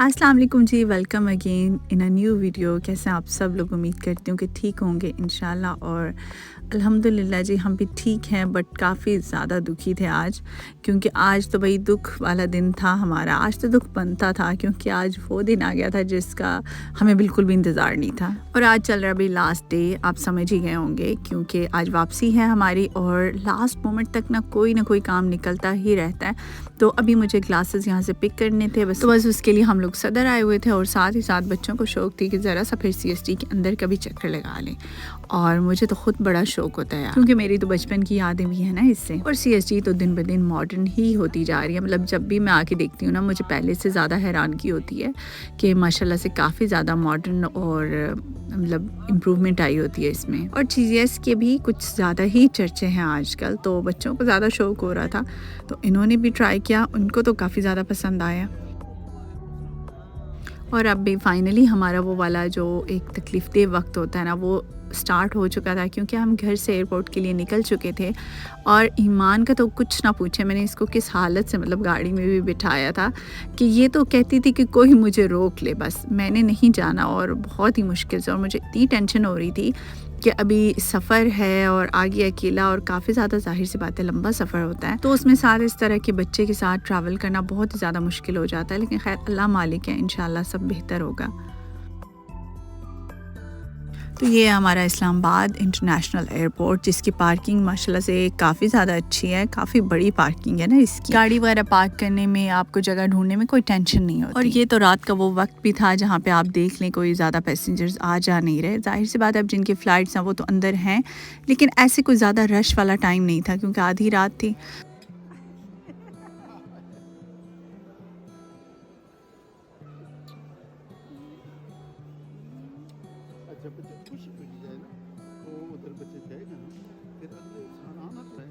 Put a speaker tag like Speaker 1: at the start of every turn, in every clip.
Speaker 1: अस्सलाम वालेकुम जी, welcome again in a new video. कैसे हैं आप सब लोग? उम्मीद करती हूँ कि ठीक होंगे इंशाल्लाह। और अल्हम्दुलिल्लाह जी हम भी ठीक हैं, बट काफ़ी ज़्यादा दुखी थे आज, क्योंकि आज तो भाई दुख वाला दिन था हमारा। आज तो दुख बनता था, क्योंकि आज वो दिन आ गया था जिसका हमें बिल्कुल भी इंतज़ार नहीं था। और आज चल रहा है भाई लास्ट डे, आप समझ ही गए होंगे, क्योंकि आज वापसी है हमारी और लास्ट मोमेंट तक ना कोई काम निकलता ही रहता है। तो अभी मुझे क्लासेस यहाँ से पिक करने थे, बस उसके लिए हम लोग सदर आए हुए थे, और साथ ही साथ बच्चों को शौक़ थी कि ज़रा सा फिर CST के अंदर का भी चक्कर लगा लें। और मुझे तो ख़ुद बड़ा शौक़ होता है यार, क्योंकि मेरी तो बचपन की यादें भी हैं ना इससे। और CST तो दिन ब दिन मॉडर्न ही होती जा रही है। मतलब जब भी मैं आके देखती हूँ ना, मुझे पहले से ज़्यादा हैरानगी होती है कि माशाल्लाह से काफ़ी ज़्यादा मॉडर्न और मतलब इम्प्रूवमेंट आई होती है इसमें। और GS के भी कुछ ज़्यादा ही चर्चे हैं आजकल, तो बच्चों को ज़्यादा शौक़ हो रहा था, तो इन्होंने भी ट्राई किया, उनको तो काफ़ी ज़्यादा पसंद आया। और अब भी फाइनली हमारा वो वाला जो एक तकलीफ़ दे वक्त होता है ना, वो स्टार्ट हो चुका था, क्योंकि हम घर से एयरपोर्ट के लिए निकल चुके थे। और ईमान का तो कुछ ना पूछे, मैंने इसको किस हालत से मतलब गाड़ी में भी बिठाया था कि ये तो कहती थी कि कोई मुझे रोक ले, बस मैंने नहीं जाना। और बहुत ही मुश्किल से, और मुझे इतनी टेंशन हो रही थी कि अभी सफ़र है और आगे अकेला, और काफ़ी ज़्यादा ज़ाहिर सी बात है लंबा सफ़र होता है, तो उसमें साथ इस तरह के बच्चे के साथ ट्रैवल करना बहुत ही ज़्यादा मुश्किल हो जाता है। लेकिन खैर अल्लाह मालिक है, इंशाल्लाह सब बेहतर होगा। तो ये हमारा इस्लामाबाद इंटरनेशनल एयरपोर्ट, जिसकी पार्किंग माशाल्लाह से काफ़ी ज़्यादा अच्छी है, काफ़ी बड़ी पार्किंग है ना इसकी। गाड़ी वगैरह पार्क करने में, आपको जगह ढूंढने में कोई टेंशन नहीं होती। और ये तो रात का वो वक्त भी था जहाँ पे आप देख लें कोई ज़्यादा पैसेंजर्स आ जा नहीं रहे। जाहिर सी बात है अब जिनकी फ़्लाइट्स हैं वो तो अंदर हैं, लेकिन ऐसे कोई ज़्यादा रश वाला टाइम नहीं था, क्योंकि आधी रात थी।
Speaker 2: अच्छा बच्चा खुश हो जाए ना, तो उधर बच्चे जाएगा ना, फिर अगले साल आना तो है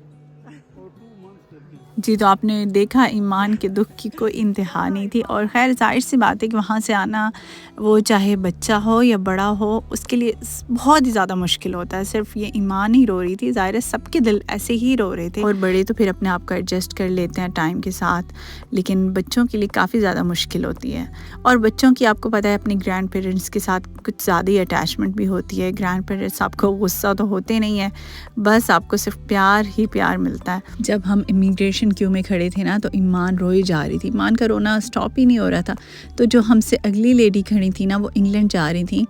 Speaker 2: और 2 मंथ्स करके।
Speaker 1: जी, तो आपने देखा ईमान के दुख की कोई इंतहा नहीं थी। और खैर ज़ाहिर सी बात है कि वहाँ से आना, वो चाहे बच्चा हो या बड़ा हो, उसके लिए बहुत ही ज़्यादा मुश्किल होता है। सिर्फ ये ईमान ही रो रही थी, ज़ाहिर है सबके दिल ऐसे ही रो रहे थे। और बड़े तो फिर अपने आप को एडजस्ट कर लेते हैं टाइम के साथ, लेकिन बच्चों के लिए काफ़ी ज़्यादा मुश्किल होती है। और बच्चों की आपको पता है अपने ग्रैंड पेरेंट्स के साथ कुछ ज़्यादा ही अटैचमेंट भी होती है। ग्रैंड पेरेंट्स आपको गुस्सा तो होते नहीं है, बस आपको सिर्फ प्यार ही प्यार मिलता है। जब हम इमिग्रेशन क्यू में खड़े थे ना, तो ईमान रोई जा रही थी। ईमान का रोना स्टॉप ही नहीं हो रहा था। तो जो हमसे अगली लेडी खड़ी थी ना, वो इंग्लैंड जा रही थी,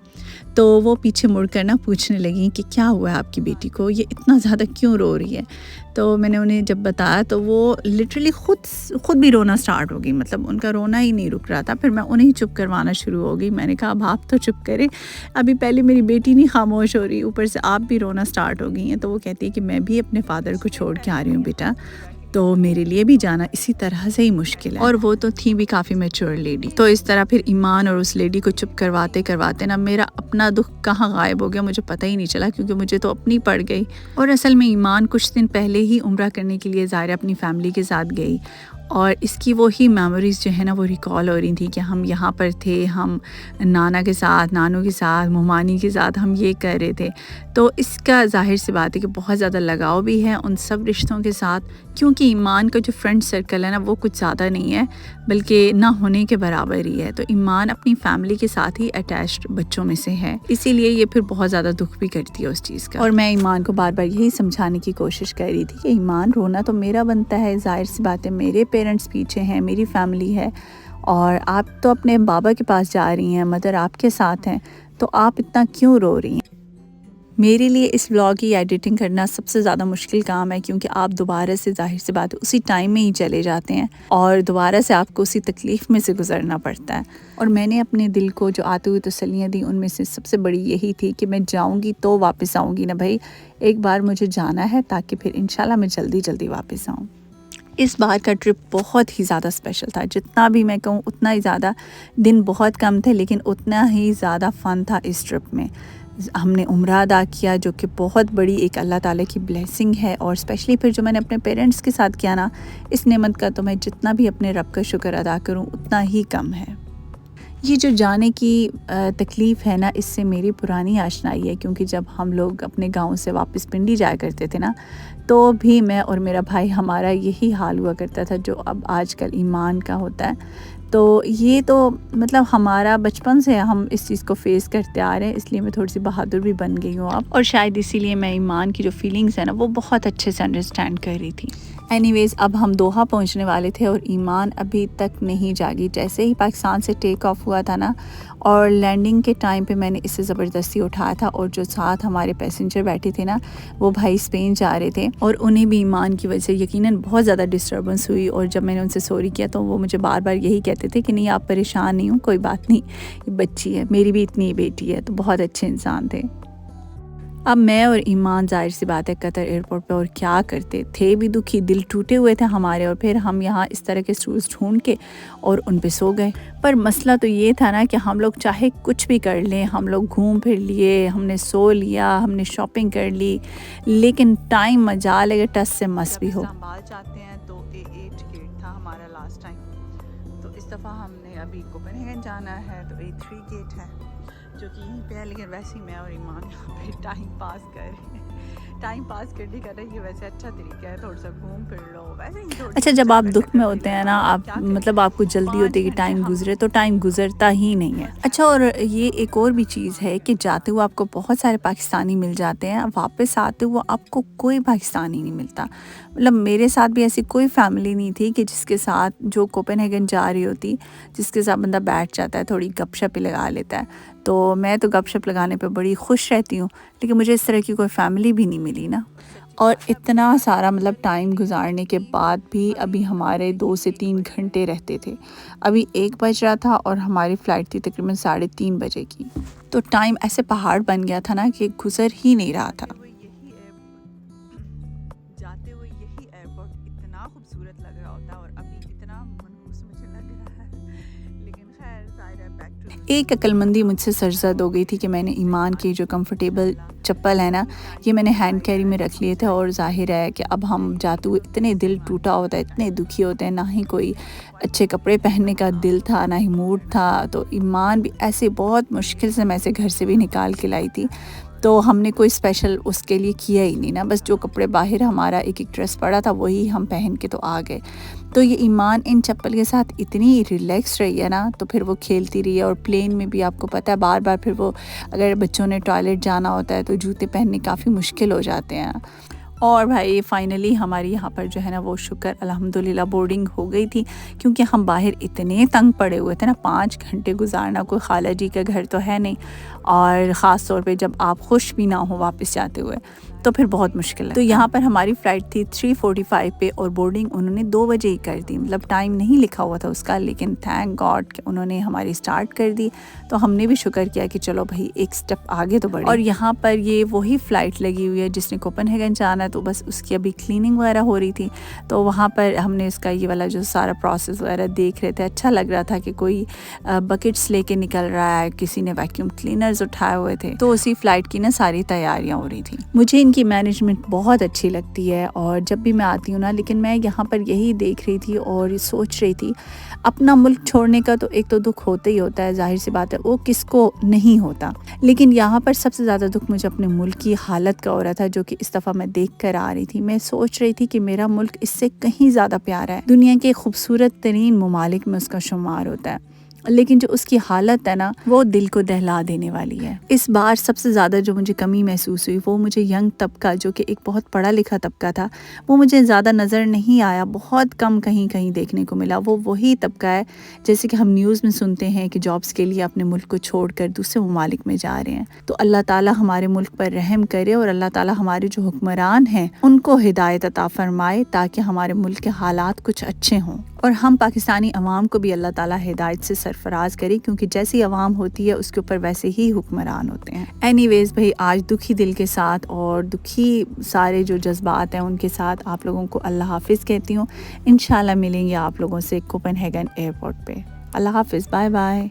Speaker 1: तो वो पीछे मुड़कर ना पूछने लगी कि क्या हुआ है आपकी बेटी को, ये इतना ज़्यादा क्यों रो रही है। तो मैंने उन्हें जब बताया, तो वो लिटरली खुद भी रोना स्टार्ट हो गई। मतलब उनका रोना ही नहीं रुक रहा था। फिर मैं उन्हें चुप करवाना शुरू हो गई। मैंने कहा अब आप तो चुप करें, अभी पहले मेरी बेटी नहीं खामोश हो रही, ऊपर से आप भी रोना स्टार्ट हो गई हैं। तो वो कहती है कि मैं भी अपने फादर को छोड़ के आ रही हूँ बेटा, तो मेरे लिए भी जाना इसी तरह से ही मुश्किल है। और वो तो थी भी काफ़ी मैच्योर लेडी। तो इस तरह फिर ईमान और उस लेडी को चुप करवाते करवाते ना मेरा अपना दुख कहाँ गायब हो गया मुझे पता ही नहीं चला, क्योंकि मुझे तो अपनी पड़ गई। और असल में ईमान कुछ दिन पहले ही उम्रा करने के लिए ज़ाहिर अपनी फैमिली के साथ गई, और इसकी वही मेमोरीज़ जो है ना वो रिकॉल हो रही थी कि हम यहाँ पर थे, हम नाना के साथ, नानू के साथ, मुमानी के साथ हम ये कर रहे थे। तो इसका ज़ाहिर सी बात है कि बहुत ज़्यादा लगाव भी है उन सब रिश्तों के साथ, क्योंकि ईमान का जो फ्रेंड सर्कल है ना वो कुछ ज़्यादा नहीं है, बल्कि ना होने के बराबर ही है। तो ईमान अपनी फैमिली के साथ ही अटैच्ड बच्चों में से है, इसीलिए ये फिर बहुत ज़्यादा दुख भी करती है उस चीज़ का। और मैं ईमान को बार बार यही समझाने की कोशिश कर रही थी कि ईमान रोना तो मेरा बनता है, ज़ाहिर सी बात है मेरे पेरेंट्स पीछे हैं, मेरी फैमिली है, और आप तो अपने बाबा के पास जा रही हैं, मदर आपके साथ हैं, तो आप इतना क्यों रो रही हैं। मेरे लिए इस व्लॉग की एडिटिंग करना सबसे ज़्यादा मुश्किल काम है, क्योंकि आप दोबारा से ज़ाहिर सी बात है उसी टाइम में ही चले जाते हैं, और दोबारा से आपको उसी तकलीफ़ में से गुज़रना पड़ता है। और मैंने अपने दिल को जो आते हुए तसल्लियाँ दी, उनमें से सबसे बड़ी यही थी कि मैं जाऊँगी तो वापस आऊँगी ना भाई, एक बार मुझे जाना है ताकि फिर इंशाल्लाह मैं जल्दी जल्दी वापस आऊँ। इस बार का ट्रिप बहुत ही ज़्यादा स्पेशल था, जितना भी मैं कहूँ उतना ही ज़्यादा। दिन बहुत कम थे, लेकिन उतना ही ज़्यादा फ़न था इस ट्रिप में। हमने उम्रा अदा किया, जो कि बहुत बड़ी एक अल्लाह ताला की ब्लेसिंग है, और स्पेशली फिर जो मैंने अपने पेरेंट्स के साथ किया ना, इस नेमत का तो मैं जितना भी अपने रब का शुक्र अदा करूँ उतना ही कम है। ये जो जाने की तकलीफ़ है ना, इससे मेरी पुरानी आशनाई है, क्योंकि जब हम लोग अपने गांव से वापस पिंडी जाया करते थे ना, تو بھی میں اور میرا بھائی ہمارا یہی حال ہوا کرتا تھا جو اب آج کل ایمان کا ہوتا ہے۔ تو یہ تو مطلب ہمارا بچپن سے ہم اس چیز کو فیس کرتے آ رہے ہیں، اس لیے میں تھوڑی سی بہادر بھی بن گئی ہوں اب، اور شاید اسی لیے میں ایمان کی جو فیلنگز ہیں نا وہ بہت اچھے سے انڈرسٹینڈ کر رہی تھی۔ اینی ویز اب ہم دوحہ پہنچنے والے تھے اور ایمان ابھی تک نہیں جاگی۔ جیسے ہی پاکستان سے ٹیک آف ہوا تھا نا، اور لینڈنگ کے ٹائم پہ میں نے اسے زبردستی اٹھایا تھا، اور جو ساتھ ہمارے پیسنجر بیٹھے تھے نا وہ بھائی اسپین جا رہے تھے، اور انہیں بھی ایمان کی وجہ سے یقیناً بہت زیادہ ڈسٹربنس ہوئی، اور جب میں نے ان سے سوری کیا تو وہ مجھے بار بار یہی کہتے تھے کہ نہیں آپ پریشان نہیں ہوں، کوئی بات نہیں، یہ بچی ہے، میری بھی اتنی بیٹی ہے۔ تو بہت اچھے انسان تھے۔ اب میں اور ایمان ظاہر سی بات ہے قطر ایئرپورٹ پہ اور کیا کرتے تھے بھی دکھی، دل ٹوٹے ہوئے تھے ہمارے، اور پھر ہم یہاں اس طرح کے سٹولز ڈھونڈ کے اور ان پہ سو گئے۔ پر مسئلہ تو یہ تھا نا کہ ہم لوگ چاہے کچھ بھی کر لیں، ہم لوگ گھوم پھر لیے، ہم نے سو لیا، ہم نے شاپنگ کر لی، لیکن ٹائم مجال ہے ٹس سے مس بھی ہو۔ استنبول جاتے ہیں تو A8 گیٹ تھا ہمارا لاسٹ ٹائم، تو اس دفعہ ہم نے ابھی کوپن ہیگن جانا ہے تو A3 گیٹ ہے جو کہ یہیں پہ ہے، لیکن ویسے ہی میں اور ایمان یہاں پہ ٹائم پاس کر رہے ہیں۔ ٹائم پاس کرنے کا نا یہ ویسے اچھا طریقہ ہے، تھوڑا سا گھوم پھر لو ویسے ہی۔ اچھا جب آپ دکھ میں ہوتے ہیں نا، آپ مطلب آپ کو جلدی ہوتی ہے کہ ٹائم گزرے، تو ٹائم گزرتا ہی نہیں ہے۔ اچھا، اور یہ ایک اور بھی چیز ہے کہ جاتے ہوئے آپ کو بہت سارے پاکستانی مل جاتے ہیں، واپس آتے ہوئے آپ کو کوئی پاکستانی نہیں ملتا۔ مطلب میرے ساتھ بھی ایسی کوئی فیملی نہیں تھی کہ جس کے ساتھ جو کوپن ہیگن جا رہی ہوتی، جس کے ساتھ بندہ بیٹھ جاتا ہے، تھوڑی گپ شپ لگا لیتا ہے۔ تو میں تو گپ شپ لگانے پہ بڑی خوش رہتی ہوں، لیکن مجھے اس طرح کی کوئی فیملی بھی نہیں ملی نا۔ اور اتنا سارا مطلب ٹائم گزارنے کے بعد بھی ابھی ہمارے 2 سے 3 گھنٹے رہتے تھے۔ ابھی 1 بج رہا تھا اور ہماری فلائٹ تھی تقریباً 3:30 بجے کی، تو ٹائم ایسے پہاڑ بن گیا تھا نا کہ گزر ہی نہیں رہا تھا۔ جاتے ہوئے یہی ایئرپورٹ اتنا خوبصورت لگ رہا ہوتا ہے، اور ابھی اتنا منحوس مجھے لگ رہا ہے، لیکن خیر ظاہر ہے بیک ٹو۔ ایک عقل مندی مجھ سے سرزد ہو گئی تھی کہ میں نے ایمان کی جو کمفرٹیبل چپل ہے نا، یہ میں نے ہینڈ کیری میں رکھ لیے تھے، اور ظاہر ہے کہ اب ہم جاتے ہوئے اتنے دل ٹوٹا ہوتا ہے، اتنے دکھی ہوتے ہیں، نہ ہی کوئی اچھے کپڑے پہننے کا دل تھا، نہ ہی موڈ تھا۔ تو ایمان بھی ایسے بہت مشکل سے میں اسے گھر سے بھی نکال کے لائی تھی، تو ہم نے کوئی اسپیشل اس کے لیے کیا ہی نہیں نا، بس جو کپڑے باہر ہمارا ایک ڈریس پڑا تھا وہی ہم پہن کے تو آ گئے۔ تو یہ ایمان ان چپل کے ساتھ اتنی ریلیکس رہی ہے نا، تو پھر وہ کھیلتی رہی ہے، اور پلین میں بھی آپ کو پتہ ہے بار بار پھر وہ اگر بچوں نے ٹوائلٹ جانا ہوتا ہے تو جوتے پہننے کافی مشکل ہو جاتے ہیں۔ اور بھائی فائنلی ہماری یہاں پر جو ہے نا وہ شکر الحمدللہ بورڈنگ ہو گئی تھی، کیونکہ ہم باہر اتنے تنگ پڑے ہوئے تھے نا، 5 گھنٹے گزارنا کوئی خالہ جی کا گھر تو ہے نہیں، اور خاص طور پہ جب آپ خوش بھی نہ ہو واپس جاتے ہوئے تو پھر بہت مشکل ہے۔ تو یہاں پر ہماری فلائٹ تھی 3:45 پہ، اور بورڈنگ انہوں نے 2 بجے ہی کر دی، مطلب ٹائم نہیں لکھا ہوا تھا اس کا، لیکن تھینک گاڈ کہ انہوں نے ہماری سٹارٹ کر دی، تو ہم نے بھی شکر کیا کہ چلو بھائی ایک سٹیپ آگے تو بڑھے۔ اور یہاں پر یہ وہی فلائٹ لگی ہوئی ہے جس نے کوپن ہیگن جانا ہے، تو بس اس کی ابھی کلیننگ وغیرہ ہو رہی تھی، تو وہاں پر ہم نے اس کا یہ والا جو سارا پروسیس وغیرہ دیکھ رہے تھے، اچھا لگ رہا تھا کہ کوئی بکٹس لے کے نکل رہا ہے، کسی نے ویکیوم کلینرز اٹھائے ہوئے تھے، تو اسی فلائٹ کی نا ساری تیاریاں ہو رہی تھیں۔ مجھے ان کی مینجمنٹ بہت اچھی لگتی ہے، اور جب بھی میں آتی ہوں نا، لیکن میں یہاں پر یہی دیکھ رہی تھی اور سوچ رہی تھی، اپنا ملک چھوڑنے کا تو ایک تو دکھ ہوتا ہی ہوتا ہے، ظاہر سی بات ہے وہ کس کو نہیں ہوتا، لیکن یہاں پر سب سے زیادہ دکھ مجھے اپنے ملک کی حالت کا ہو رہا تھا، جو کہ اس دفعہ میں دیکھ کر آ رہی تھی۔ میں سوچ رہی تھی کہ میرا ملک اس سے کہیں زیادہ پیارا ہے، دنیا کے خوبصورت ترین ممالک میں اس کا شمار ہوتا ہے، لیکن جو اس کی حالت ہے نا وہ دل کو دہلا دینے والی ہے۔ اس بار سب سے زیادہ جو مجھے کمی محسوس ہوئی وہ مجھے ینگ طبقہ، جو کہ ایک بہت پڑھا لکھا طبقہ تھا، وہ مجھے زیادہ نظر نہیں آیا، بہت کم کہیں کہیں دیکھنے کو ملا۔ وہ وہی طبقہ ہے جیسے کہ ہم نیوز میں سنتے ہیں کہ جابس کے لیے اپنے ملک کو چھوڑ کر دوسرے ممالک میں جا رہے ہیں۔ تو اللہ تعالیٰ ہمارے ملک پر رحم کرے، اور اللہ تعالیٰ ہمارے جو حکمران ہیں ان کو ہدایت عطا فرمائے، تاکہ ہمارے ملک کے حالات کچھ اچھے ہوں، اور ہم پاکستانی عوام کو بھی اللہ تعالیٰ ہدایت سے سرفراز کرے، کیونکہ جیسی عوام ہوتی ہے اس کے اوپر ویسے ہی حکمران ہوتے ہیں۔ اینی ویز بھائی آج دکھی دل کے ساتھ اور دکھی سارے جو جذبات ہیں ان کے ساتھ آپ لوگوں کو اللہ حافظ کہتی ہوں۔ انشاءاللہ ملیں گے آپ لوگوں سے کوپن ہیگن ایئرپورٹ پہ۔ اللہ حافظ، بائے بائے۔